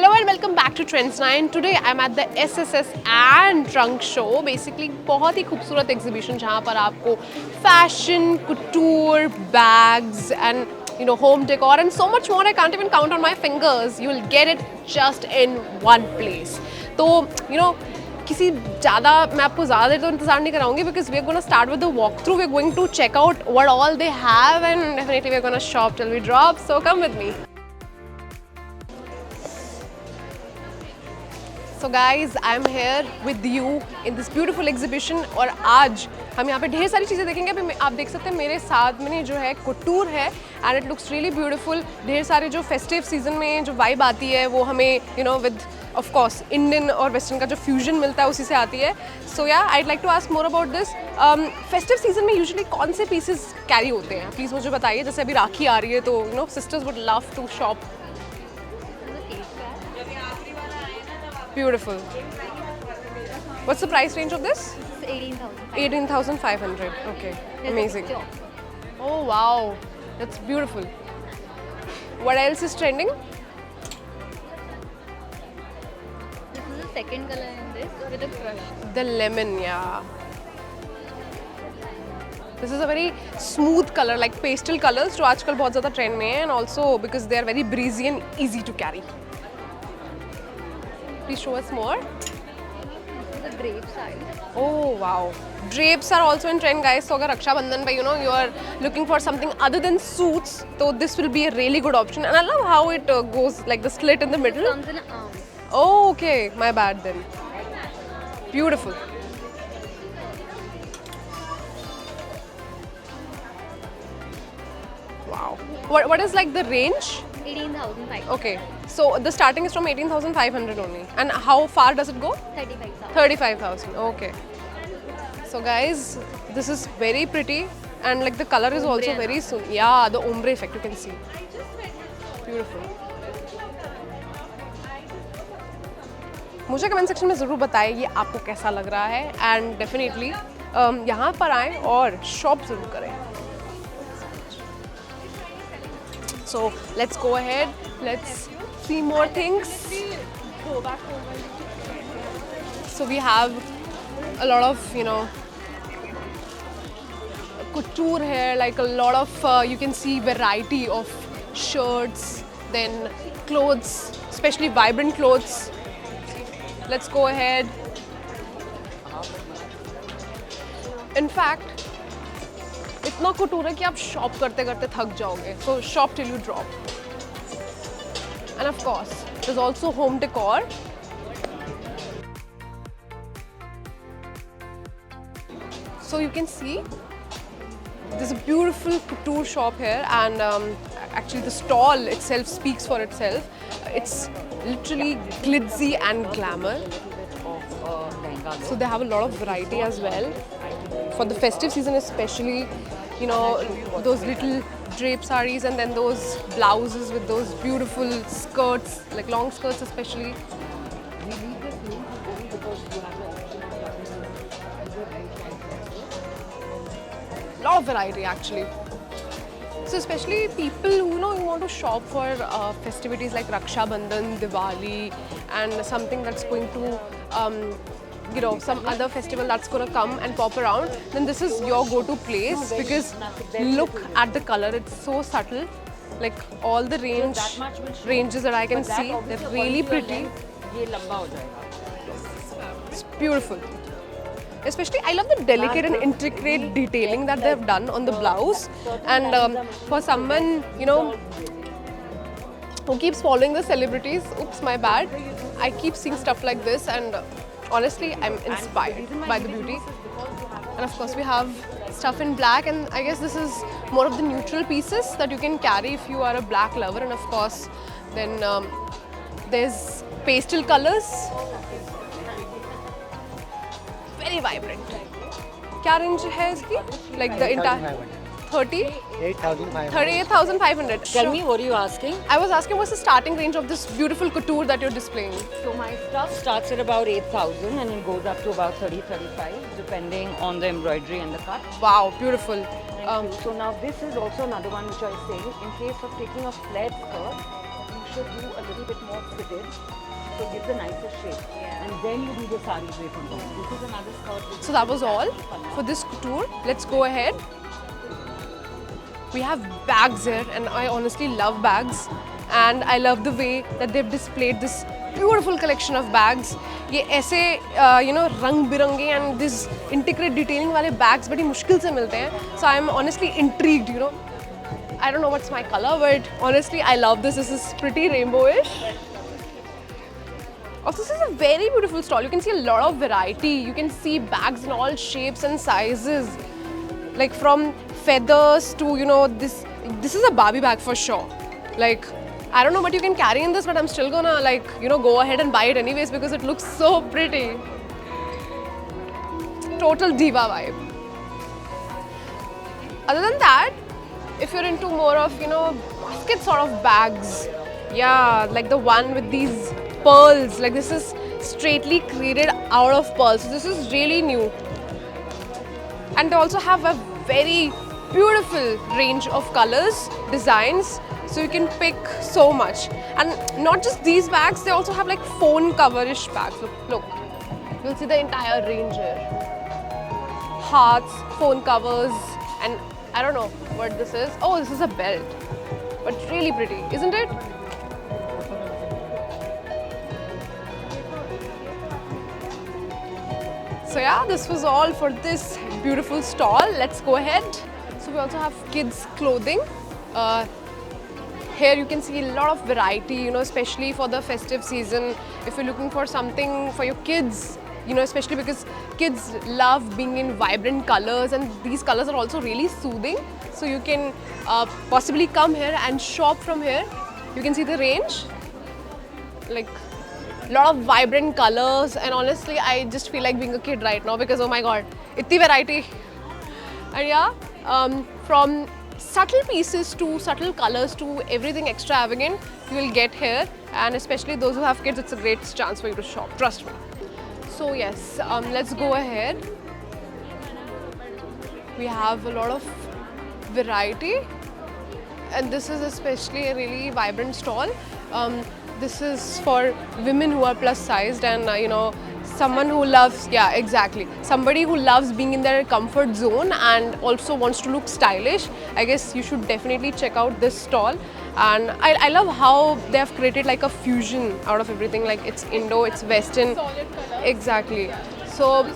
Hello and welcome back to Trends 9. Today I'm at the SSS and Trunk Show. Basically बहुत ही खूबसूरत exhibition जहाँ पर आपको fashion, couture, bags and home decor and so much more I can't even count on my fingers. You'll get it just in one place. तो किसी ज़्यादा मैं आपको ज़्यादा देर तो इंतज़ार नहीं कराऊंगी because we're gonna start with the walkthrough. We're going to check out what all they have and definitely we're gonna shop till we drop. So come with me. So guys, I'm here with you in this beautiful exhibition और आज हम यहाँ पे ढेर सारी चीज़ें देखेंगे। अभी आप देख सकते हैं मेरे साथ में जो है couture है and it looks really beautiful. ढेर सारे जो festive season में जो vibe आती है वो हमें with of course Indian और Western का जो fusion मिलता है उसी से आती है. So yeah, I'd like to ask more about this. Festive season में usually कौन से pieces carry होते हैं? Please मुझे बताइए. जैसे अभी राखी आ रही है तो sisters would love to shop. Beautiful. What's the price range of this? 18,000. 18,500. Okay. Amazing. Oh wow. That's beautiful. What else is trending? This is the second color in this with a crush. The lemon, yeah. This is a very smooth color, like pastel colors, जो आजकल बहुत ज़्यादा trend में है, and also because they are very breezy and easy to carry. Please show us more. This is the drape side. Oh wow. Drapes are also in trend, guys. So अगर रक्षाबंधन पे you are looking for something other than suits, so this will be a really good option. And I love how it goes like the slit in the middle. It comes in arms. Oh, okay. My bad then. Beautiful. Wow. What is like the range? 18,500. Okay. So the starting is from 18,500 only. And how far does it go? 35,000. 35,000. Okay. So guys, this is very pretty and like the color is also very soon. Yeah, the ombre effect you can see. Beautiful. मुझे comment section में ज़रूर बताएं ये आपको कैसा लग रहा है and definitely यहाँ पर आएं और शॉप ज़रूर करें. So let's go ahead. Let's see more things. So we have a lot of couture here, like a lot of you can see variety of shirts, then clothes, especially vibrant clothes. Let's go ahead. In fact, इतना couture है कि आप shop करते करते थक जाओगे. So shop till you drop. And of course, there's also home decor. So you can see there's a beautiful couture shop here and actually the stall itself speaks for itself. It's literally glitzy and glamour. So they have a lot of variety as well. For the festive season especially, those little drape sarees and then those blouses with those beautiful skirts, like long skirts especially. Lot of variety actually. So especially people who who want to shop for festivities like Raksha Bandhan, Diwali, and something that's going to some other festival that's going to come and pop around, then this is your go-to place because look at the color, it's so subtle. Like all the ranges that I can see, they're really pretty. It's beautiful. Especially, I love the delicate and intricate detailing that they've done on the blouse. And for someone, who keeps following the celebrities, oops, my bad, I keep seeing stuff like this and honestly, I'm inspired by the beauty. And of course, we have stuff in black and I guess this is more of the neutral pieces that you can carry if you are a black lover. And of course, then there's pastel colors. Very vibrant. क्या range है इसकी? Like the entire 38,500. Tell me, what are you asking? I was asking what's the starting range of this beautiful couture that you're displaying? So my stuff starts at about 8,000 and it goes up to about 30-35 depending on the embroidery and the cut. Wow, beautiful. So now this is also another one which I was saying, in case of taking a flared skirt, you should do a little bit more fitted, so it gives a nicer shape. Yeah. And then you do the sari drape on top. This is another skirt. So that was all for this couture. Let's go ahead. We have bags here, and I honestly love bags. And I love the way that they've displayed this beautiful collection of bags. ये ऐसे रंग बिरंगे and this intricate detailing वाले bags बड़ी मुश्किल से मिलते हैं. So I'm honestly intrigued. I don't know what's my color, but honestly I love this. This is pretty rainbowish. Also, this is a very beautiful stall. You can see a lot of variety. You can see bags in all shapes and sizes, like from feathers to this. This is a Barbie bag for sure. Like, I don't know what you can carry in this, but I'm still gonna go ahead and buy it anyways because it looks so pretty. Total diva vibe. Other than that, if you're into more of basket sort of bags, yeah, like the one with these pearls, like this is straightly created out of pearls. So this is really new. And they also have a very beautiful range of colors, designs, so you can pick so much. And not just these bags, they also have like phone cover-ish bags. Look, you'll see the entire range here. Hearts, phone covers, and I don't know what this is. Oh, this is a belt, but really pretty, isn't it? So yeah, this was all for this beautiful stall. Let's go ahead. So we also have kids clothing. Here you can see a lot of variety, especially for the festive season. If you're looking for something for your kids, especially because kids love being in vibrant colors, and these colors are also really soothing. So you can possibly come here and shop from here. You can see the range, like a lot of vibrant colors, and honestly I just feel like being a kid right now because oh my god, itni variety. And yeah, from subtle pieces to subtle colors to everything extravagant you will get here, and especially those who have kids, it's a great chance for you to shop, trust me. So yes, let's go ahead. We have a lot of variety, and this is especially a really vibrant stall. This is for women who are plus sized, and someone who loves, yeah, exactly, somebody who loves being in their comfort zone and also wants to look stylish. I guess you should definitely check out this stall. And I love how they have created like a fusion out of everything. Like it's Indo, it's Western. Exactly. So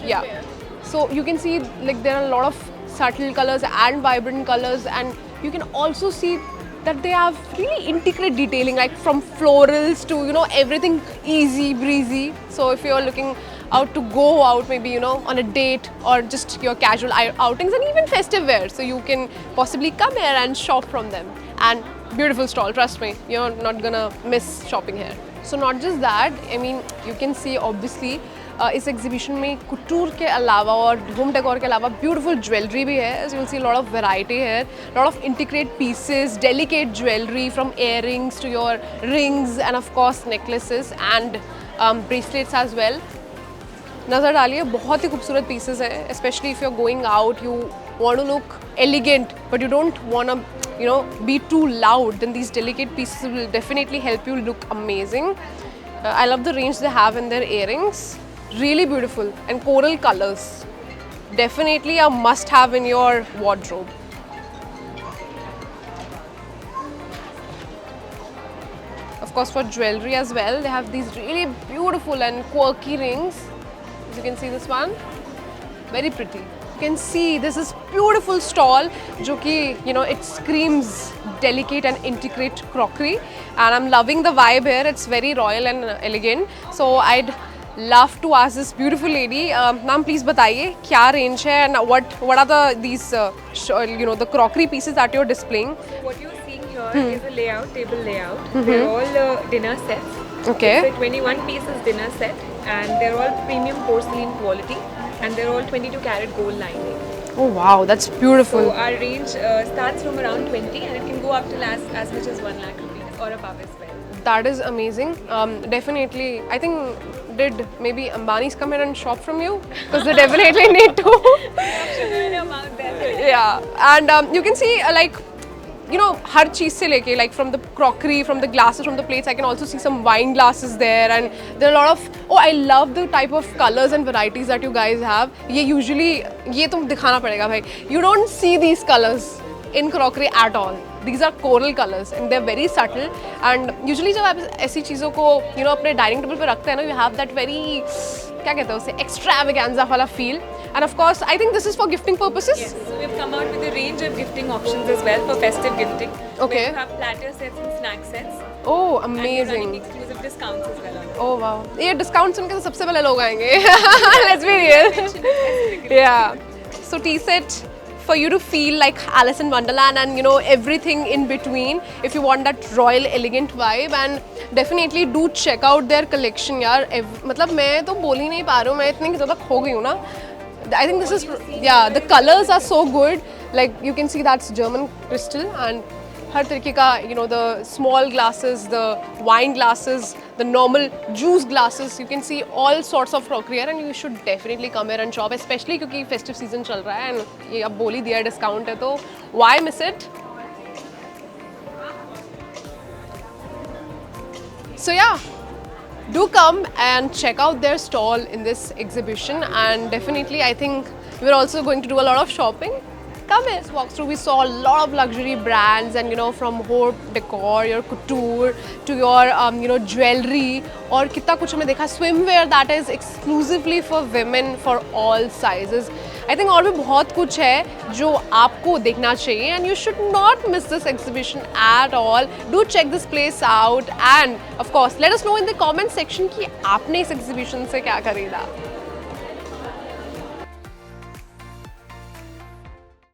yeah, so you can see like there are a lot of subtle colors and vibrant colors, and you can also see that they have really intricate detailing, like from florals to everything easy breezy. So if you're looking out to go out, maybe on a date or just your casual outings, and even festive wear, so you can possibly come here and shop from them. And beautiful stall, trust me, you're not gonna miss shopping here. So not just that, I mean, you can see obviously इस exhibition में couture के अलावा और home decor के अलावा beautiful jewelry भी है. So you'll see a lot of variety here, lot of intricate pieces, delicate jewelry from earrings to your rings, and of course necklaces and bracelets as well. नज़र डालिए, बहुत ही खूबसूरत pieces है, especially if you're going out, you want to look elegant but you don't want to be too loud, then these delicate pieces will definitely help you look amazing. I love the range they have in their earrings. Really beautiful, and coral colors. Definitely a must-have in your wardrobe. Of course, for jewelry as well, they have these really beautiful and quirky rings. As you can see this one, very pretty. You can see this is beautiful stall, जो कि it screams delicate and intricate crockery, and I'm loving the vibe here. It's very royal and elegant. So I'd love to ask this beautiful lady, ma'am, please बताइए क्या range है, and what are these the crockery pieces that you're displaying? So what you're seeing here is a layout, table layout. They're all dinner sets. Okay. It's a 21 pieces dinner set, and they're all premium porcelain quality, and they're all 22 karat gold lining. Oh wow, that's beautiful. So our range starts from around 20, and it can go up to as much as 1 lakh rupees or above as well. That is amazing. Definitely, I think, did maybe Ambani's come here and shop from you? Because they definitely need to. About that. Yeah, and you can see like you know, हर चीज़ से लेके, like from the crockery, from the glasses, from the plates, I can also see some wine glasses there, and there are a lot of, oh, I love the type of colors and varieties that you guys have. ये usually, ये तुम दिखाना पड़ेगा भाई. You don't see these colors in crockery at all. These are coral colors and they're very subtle. And usually जब आप ऐसी चीज़ों को, you know, अपने dining table पे रखते हैं ना, you have that very, क्या कहते हैं उसे, extravaganza वाला feel. And of course, I think this is for gifting purposes. Yes, so we've come out with a range of gifting options as well for festive gifting. Okay. We have platter sets and snack sets. Oh, And we're running amazing. exclusive discounts as well on it. Oh wow. ये discount सुन के तो सबसे पहले लोग आएंगे. Let's be real. Yeah. So tea set for you to feel like Alice in Wonderland and you know everything in between. If you want that royal elegant vibe, and definitely do check out their collection यार. मतलब मैं तो बोल ही नहीं पा रही हूँ, मैं इतनी ज़्यादा खो गई हूँ ना. I think this is, yeah, the colors are so good. Like you can see that's German crystal, and हर तरीके का, you know, the small glasses, the wine glasses, the normal juice glasses, you can see all sorts of crockery here, and you should definitely come here and shop, especially क्योंकि festive season चल रहा है and ये अब बोल ही दिया discount है, तो why miss it? So yeah, do come and check out their stall in this exhibition, and definitely I think we're also going to do a lot of shopping. Come here, walk through. We saw a lot of luxury brands, and you know, from haute decor, your couture, to your you know, jewelry, और कितना कुछ हमने देखा, swimwear that is exclusively for women for all sizes. I think और भी बहुत कुछ है जो आपको देखना चाहिए, and you should not miss this exhibition at all. Do check this place out, and of course let us know in the comment section कि आपने इस exhibition से क्या खरीदा.